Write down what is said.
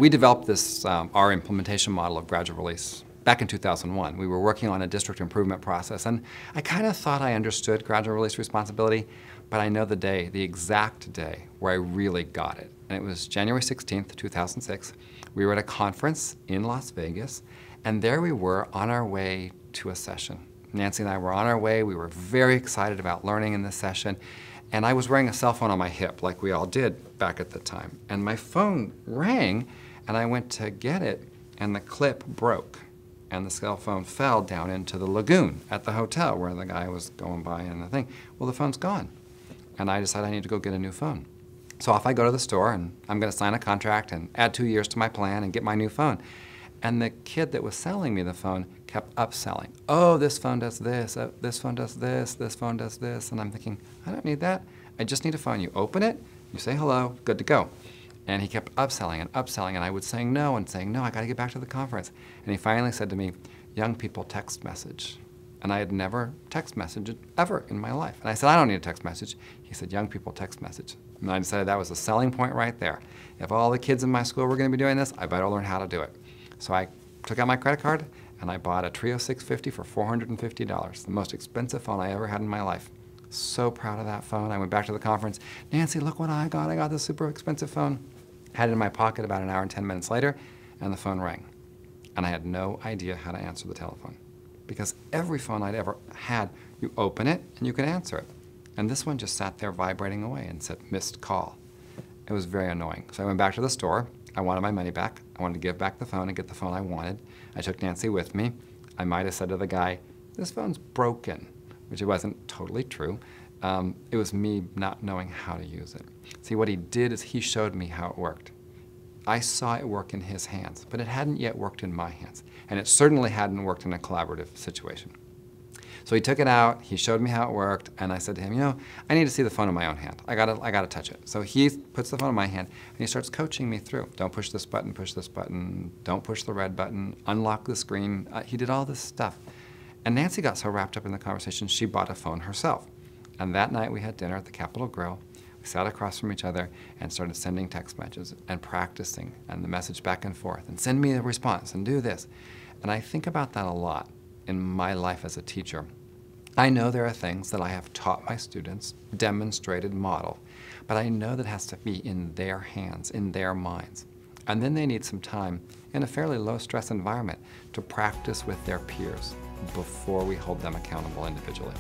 We developed this, our implementation model of gradual release back in 2001. We were working on a district improvement process, and I kind of thought I understood gradual release responsibility, but I know the exact day where I really got it. And it was January 16th, 2006. We were at a conference in Las Vegas, and there we were on our way to a session. Nancy and I were on our way. We were very excited about learning in this session. And I was wearing a cell phone on my hip, like we all did back at the time. And my phone rang, and I went to get it, and the clip broke. And the cell phone fell down into the lagoon at the hotel where the guy was going by and the thing. Well, the phone's gone. And I decided I need to go get a new phone. So off I go to the store, and I'm going to sign a contract and add 2 years to my plan and get my new phone. And the kid that was selling me the phone kept upselling. Oh, this phone does this, this phone does this, this phone does this. And I'm thinking, I don't need that. I just need a phone. You open it, you say hello, good to go. And he kept upselling, and I would saying no, I got to get back to the conference. And he finally said to me, young people text message. And I had never text messaged ever in my life. And I said, I don't need a text message. He said, young people text message. And I decided that was a selling point right there. If all the kids in my school were going to be doing this, I better learn how to do it. So I took out my credit card, and I bought a Trio 650 for $450, the most expensive phone I ever had in my life. So proud of that phone. I went back to the conference. Nancy, look what I got. I got this super expensive phone. Had it in my pocket about an hour and 10 minutes later, and the phone rang. And I had no idea how to answer the telephone. Because every phone I'd ever had, you open it and you can answer it. And this one just sat there vibrating away and said, missed call. It was very annoying. So I went back to the store. I wanted my money back. I wanted to give back the phone and get the phone I wanted. I took Nancy with me. I might have said to the guy, this phone's broken, which it wasn't totally true. It was me not knowing how to use it. See, what he did is he showed me how it worked. I saw it work in his hands, but it hadn't yet worked in my hands. And it certainly hadn't worked in a collaborative situation. So he took it out, he showed me how it worked, and I said to him, you know, I need to see the phone in my own hand. I gotta touch it. So he puts the phone in my hand, and he starts coaching me through. Don't push this button, don't push the red button, unlock the screen. He did all this stuff. And Nancy got so wrapped up in the conversation, she bought a phone herself. And that night we had dinner at the Capitol Grill. We sat across from each other and started sending text messages and practicing and the message back and forth and send me a response and do this. And I think about that a lot in my life as a teacher. I know there are things that I have taught my students, demonstrated, modeled, but I know that has to be in their hands, in their minds. And then they need some time in a fairly low-stress environment to practice with their peers before we hold them accountable individually.